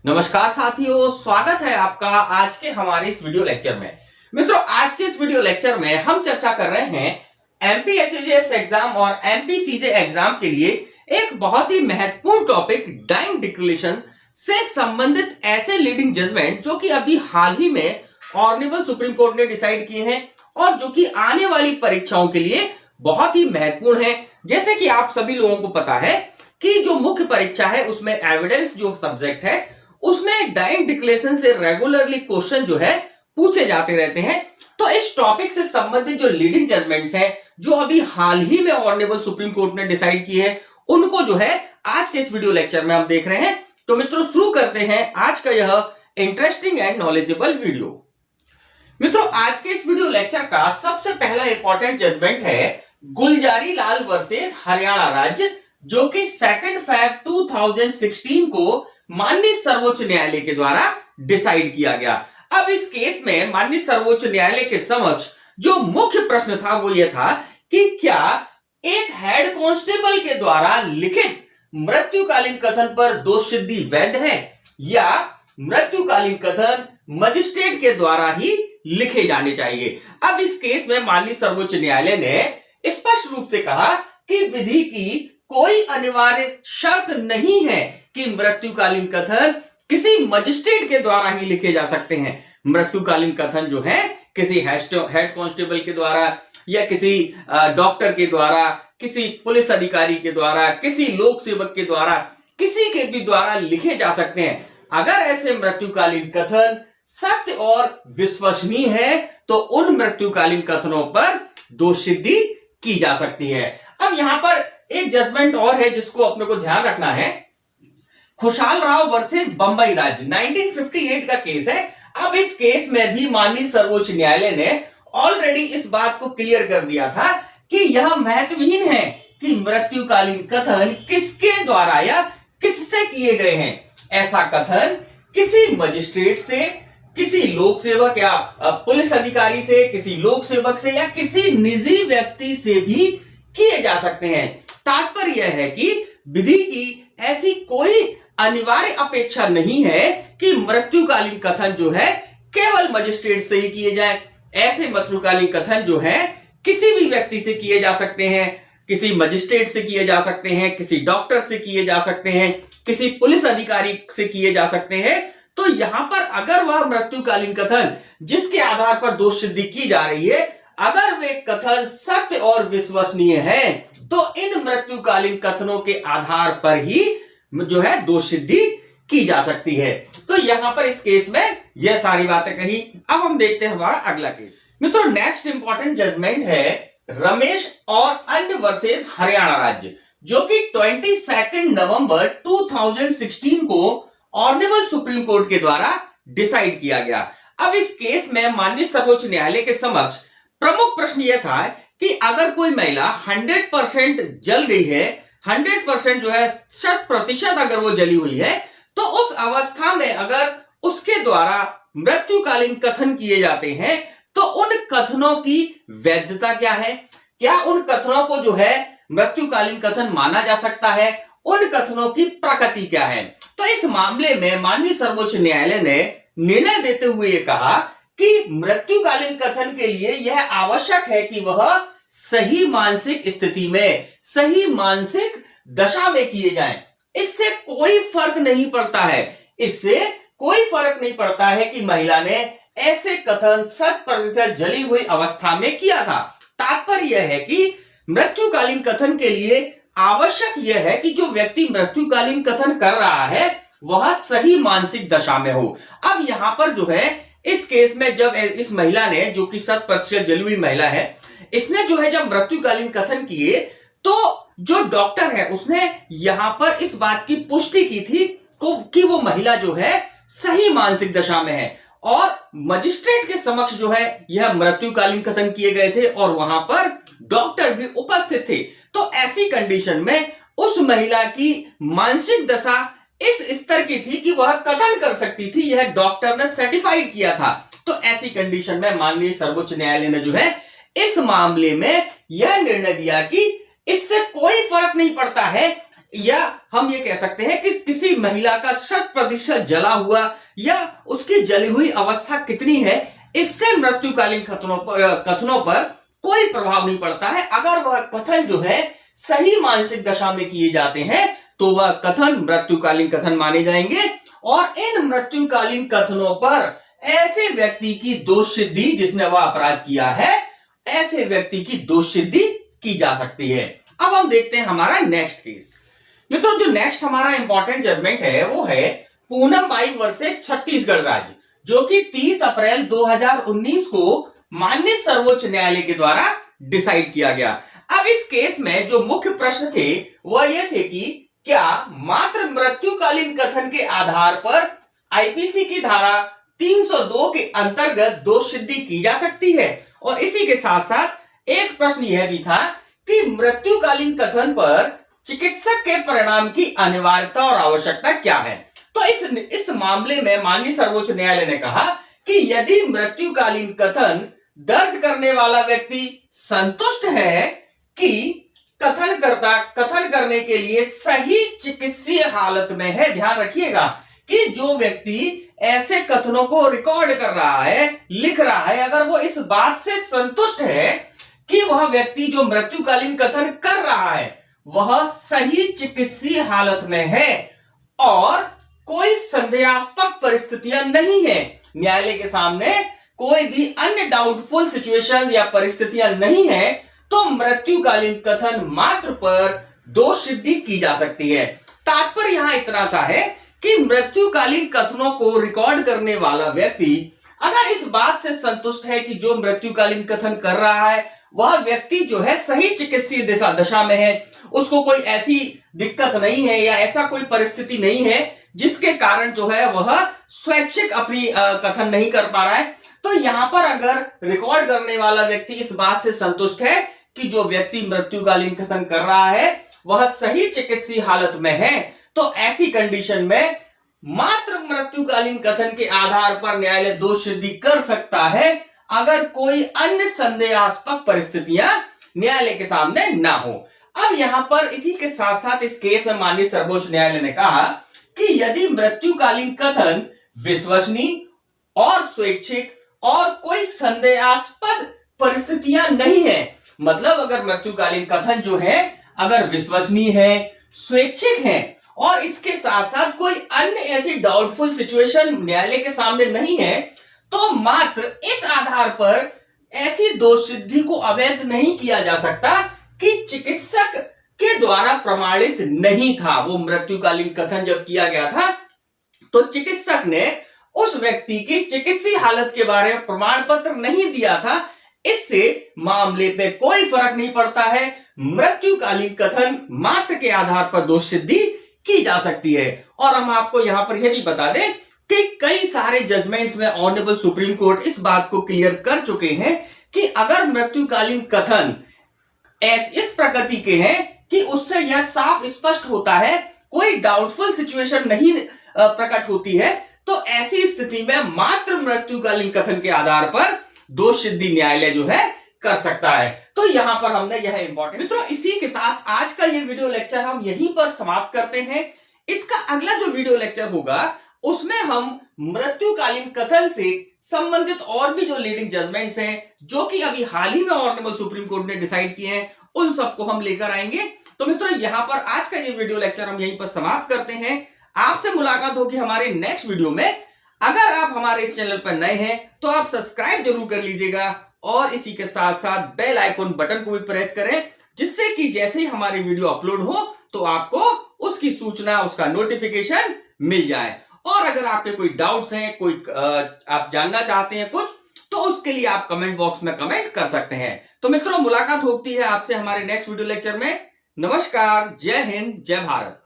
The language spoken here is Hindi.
नमस्कार साथियों, स्वागत है आपका आज के हमारे इस वीडियो लेक्चर में। मित्रों, आज के इस वीडियो लेक्चर में हम चर्चा कर रहे हैं एमपीएचजीएस एग्जाम और एमपीसीजे एग्जाम के लिए एक बहुत ही महत्वपूर्ण टॉपिक डाइंग डिक्लेरेशन से संबंधित ऐसे लीडिंग जजमेंट जो कि अभी हाल ही में ऑनरेबल सुप्रीम कोर्ट ने डिसाइड किए हैं और जो कि आने वाली परीक्षाओं के लिए बहुत ही महत्वपूर्ण है। जैसे कि आप सभी लोगों को पता है कि जो मुख्य परीक्षा है उसमें एविडेंस जो सब्जेक्ट है उसमें डाइंग डिक्लेरेशन से रेगुलरली क्वेश्चन जो है पूछे जाते रहते हैं। तो इस टॉपिक से संबंधित जो लीडिंग जजमेंट्स हैं जो अभी हाल ही में ऑनरेबल सुप्रीम कोर्ट ने डिसाइड किए हैं उनको जो है आज के इस वीडियो लेक्चर में हम देख रहे हैं। तो मित्रों, शुरू करते हैं आज का यह इंटरेस्टिंग एंड नॉलेजेबल वीडियो। मित्रों, आज के इस वीडियो लेक्चर का सबसे पहला इंपॉर्टेंट जजमेंट है गुलजारी लाल वर्सेस हरियाणा राज्य, जो कि 2 फेब 2016 को माननीय सर्वोच्च न्यायालय के द्वारा डिसाइड किया गया। अब इस केस में माननीय सर्वोच्च न्यायालय के समक्ष जो मुख्य प्रश्न था वो यह था कि क्या एक हेड कांस्टेबल के द्वारा लिखित मृत्युकालीन कथन पर दोष सिद्धि वैध है या मृत्युकालीन कथन मजिस्ट्रेट के द्वारा ही लिखे जाने चाहिए। अब इस केस में माननीय सर्वोच्च न्यायालय ने स्पष्ट रूप से कहा कि विधि की कोई अनिवार्य शर्त नहीं है कि मृत्युकालीन कथन किसी मजिस्ट्रेट के द्वारा ही लिखे जा सकते हैं। मृत्युकालीन कथन जो है किसी हेड कांस्टेबल के द्वारा या किसी डॉक्टर के द्वारा, किसी पुलिस अधिकारी के द्वारा, किसी लोक सेवक के द्वारा, किसी के भी द्वारा लिखे जा सकते हैं। अगर ऐसे मृत्युकालीन कथन सत्य और विश्वसनीय है तो उन मृत्युकालीन कथनों पर दोष सिद्धि की जा सकती है। अब यहां पर एक जजमेंट और है जिसको अपने को ध्यान रखना है। खुशहाल राव वर्सेस बंबई राज्य 1958 का केस है। अब इस केस में भी माननीय सर्वोच्च न्यायालय ने ऑलरेडी इस बात को क्लियर कर दिया था कि यह महत्वहीन है कि मृत्युकालीन कथन किसके द्वारा या किससे किए गए हैं। ऐसा कथन किसी मजिस्ट्रेट से, किसी लोक सेवक या पुलिस अधिकारी से, किसी लोक सेवक से या किसी निजी व्यक्ति से भी किए जा सकते हैं। तात्पर्य यह है कि विधि की ऐसी कोई अनिवार्य अपेक्षा नहीं है कि मृत्युकालीन कथन जो है केवल मजिस्ट्रेट से ही किए जाए। ऐसे मृत्युकालीन कथन जो है किसी भी व्यक्ति से किए जा सकते हैं, किसी मजिस्ट्रेट से किए जा सकते हैं, किसी डॉक्टर से किए जा सकते हैं, किसी पुलिस अधिकारी से किए जा सकते हैं। तो यहां पर अगर वह मृत्युकालीन कथन जिसके आधार पर दोष सिद्धि की जा रही है, अगर वे कथन सत्य और विश्वसनीय है तो इन मृत्युकालीन कथनों के आधार पर ही जो है दोष सिद्धि की जा सकती है। तो यहां पर इस केस में यह सारी बातें कही। अब हम देखते हैं हमारा अगला केस। मित्रों, नेक्स्ट इंपॉर्टेंट जजमेंट है रमेश और अन्य वर्सेस हरियाणा राज्य, जो कि 22 नवंबर 2016 को ऑनरेबल सुप्रीम कोर्ट के द्वारा डिसाइड किया गया। अब इस केस में माननीय सर्वोच्च न्यायालय के समक्ष प्रमुख प्रश्न यह था कि अगर कोई महिला 100% जल गई है, 100% जो है 100% अगर वो जली हुई है, तो उस अवस्था में अगर उसके द्वारा मृत्युकालीन कथन किए जाते हैं तो उन कथनों की वैधता क्या है, क्या उन कथनों को जो है मृत्युकालीन कथन माना जा सकता है, उन कथनों की प्रकृति क्या है। तो इस मामले में माननीय सर्वोच्च न्यायालय ने निर्णय देते हुए यह कहा कि मृत्युकालीन कथन के लिए यह आवश्यक है कि वह सही मानसिक स्थिति में, सही मानसिक दशा में किए जाएं। इससे कोई फर्क नहीं पड़ता है, इससे कोई फर्क नहीं पड़ता है कि महिला ने ऐसे कथन 100% जली हुई अवस्था में किया था। तात्पर्य यह है कि मृत्युकालीन कथन के लिए आवश्यक यह है कि जो व्यक्ति मृत्युकालीन कथन कर रहा है वह सही मानसिक दशा में हो। अब यहां पर जो है इस केस में जब इस महिला ने, जो कि 100% जली हुई महिला है, इसने जो है जब मृत्युकालीन कथन किए तो जो डॉक्टर है उसने यहां पर इस बात की पुष्टि की थी कि वो महिला जो है सही मानसिक दशा में है और मजिस्ट्रेट के समक्ष जो है यह मृत्युकालीन कथन किए गए थे और वहां पर डॉक्टर भी उपस्थित थे। तो ऐसी कंडीशन में उस महिला की मानसिक दशा इस स्तर की थी कि वह कथन कर सकती थी, यह डॉक्टर ने सर्टिफाइड किया था। तो ऐसी कंडीशन में माननीय सर्वोच्च न्यायालय ने जो है इस मामले में यह निर्णय दिया कि इससे कोई फर्क नहीं पड़ता है या हम ये कह सकते हैं कि किसी महिला का 100% जला हुआ या उसकी जली हुई अवस्था कितनी है, इससे मृत्युकालीन कथनों पर कोई प्रभाव नहीं पड़ता है। अगर वह कथन जो है सही मानसिक दशा में किए जाते हैं तो वह कथन मृत्युकालीन कथन माने जाएंगे और इन मृत्युकालीन कथनों पर ऐसे व्यक्ति की दोष सिद्धि, जिसने वह अपराध किया है, ऐसे व्यक्ति की दोष सिद्धि की जा सकती है। अब हम देखते हैं हमारा नेक्स्ट केस। मित्रों, जो नेक्स्ट हमारा इंपॉर्टेंट जजमेंट है वो है पूनम बाई वर्सेस छत्तीसगढ़ राज्य, जो कि 30 अप्रैल 2019 को माननीय सर्वोच्च न्यायालय के द्वारा डिसाइड किया गया। अब इस केस में जो मुख्य प्रश्न थे वह ये थे कि क्या मात्र मृत्युकालीन कथन के आधार पर आईपीसी की धारा 302 के अंतर्गत दोष सिद्धि की जा सकती है, और इसी के साथ साथ एक प्रश्न यह भी था कि मृत्युकालीन कथन पर चिकित्सक के परिणाम की अनिवार्यता और आवश्यकता क्या है। तो इस मामले में माननीय सर्वोच्च न्यायालय ने कहा कि यदि मृत्युकालीन कथन दर्ज करने वाला व्यक्ति संतुष्ट है कि कथन करने के लिए सही चिकित्सीय हालत में है, ध्यान रखिएगा कि जो व्यक्ति ऐसे कथनों को रिकॉर्ड कर रहा है, लिख रहा है, अगर वो इस बात से संतुष्ट है कि वह व्यक्ति जो मृत्युकालीन कथन कर रहा है वह सही चिकित्सीय हालत में है और कोई संदेहास्पद परिस्थितियां नहीं है, न्यायालय के सामने कोई भी अन्य डाउटफुल सिचुएशन या परिस्थितियां नहीं है, तो मृत्युकालीन कथन मात्र पर दोष सिद्धि की जा सकती है। तात्पर्य यहां इतना सा है कि मृत्युकालीन कथनों को रिकॉर्ड करने वाला व्यक्ति अगर इस बात से संतुष्ट है कि जो मृत्युकालीन कथन कर रहा है वह व्यक्ति जो है सही चिकित्सीय दशा में है, उसको कोई ऐसी दिक्कत नहीं है या ऐसा कोई परिस्थिति नहीं है जिसके कारण जो है वह स्वैच्छिक अपनी कथन नहीं कर पा रहा है, तो यहां पर अगर रिकॉर्ड करने वाला व्यक्ति इस बात से संतुष्ट है कि जो व्यक्ति मृत्युकालीन कथन कर रहा है वह सही चिकित्सीय हालत में है, तो ऐसी कंडीशन में मात्र मृत्युकालीन कथन के आधार पर न्यायालय दोष सिद्धि कर सकता है अगर कोई अन्य संदेहास्पद परिस्थितियां न्यायालय के सामने ना हो। अब यहां पर इसी के साथ साथ इस केस में माननीय सर्वोच्च न्यायालय ने कहा कि यदि मृत्युकालीन कथन विश्वसनीय और स्वैच्छिक और कोई संदेहास्पद परिस्थितियां नहीं है, मतलब अगर मृत्युकालीन कथन जो है अगर विश्वसनीय है, स्वैच्छिक है और इसके साथ साथ कोई अन्य ऐसी डाउटफुल सिचुएशन न्यायालय के सामने नहीं है, तो मात्र इस आधार पर ऐसी दोष सिद्धि को अवैध नहीं किया जा सकता कि चिकित्सक के द्वारा प्रमाणित नहीं था। वो मृत्युकालीन कथन जब किया गया था तो चिकित्सक ने उस व्यक्ति की चिकित्सीय हालत के बारे में प्रमाण पत्र नहीं दिया था, इससे मामले पे कोई फर्क नहीं पड़ता है, मृत्युकालीन कथन मात्र के आधार पर दोष सिद्धि की जा सकती है। और हम आपको यहां पर यह भी बता दें कि कई सारे जजमेंट्स में ऑनरेबल सुप्रीम कोर्ट इस बात को क्लियर कर चुके हैं कि अगर मृत्युकालीन कथन इस प्रकृति के हैं कि उससे यह साफ स्पष्ट होता है, कोई डाउटफुल सिचुएशन नहीं प्रकट होती है, तो ऐसी स्थिति में मात्र मृत्युकालीन कथन के आधार पर दोष सिद्धि न्यायालय जो है कर सकता है। तो यहां पर हमने यह इंपॉर्टेंट मित्रों, इसी के साथ आज का ये वीडियो लेक्चर हम यहीं पर समाप्त करते हैं। इसका अगला जो वीडियो लेक्चर होगा उसमें हम मृत्युकालीन कथन से संबंधित और भी जो लीडिंग जजमेंट्स हैं जो कि अभी हाल ही में ऑनरेबल सुप्रीम कोर्ट ने डिसाइड किए हैं उन सबको हम लेकर आएंगे। तो मित्रों, यहां पर आज का ये वीडियो लेक्चर हम यहीं पर समाप्त करते हैं। आपसे मुलाकात होगी हमारे नेक्स्ट वीडियो में। अगर आप हमारे इस चैनल पर नए हैं तो आप सब्सक्राइब जरूर कर लीजिएगा और इसी के साथ साथ बेल आइकॉन बटन को भी प्रेस करें, जिससे कि जैसे ही हमारी वीडियो अपलोड हो तो आपको उसकी सूचना, उसका नोटिफिकेशन मिल जाए। और अगर आपके कोई डाउट्स हैं, कोई आप जानना चाहते हैं कुछ, तो उसके लिए आप कमेंट बॉक्स में कमेंट कर सकते हैं। तो मित्रों, मुलाकात होती है आपसे हमारे नेक्स्ट वीडियो लेक्चर में। नमस्कार, जय हिंद, जय भारत।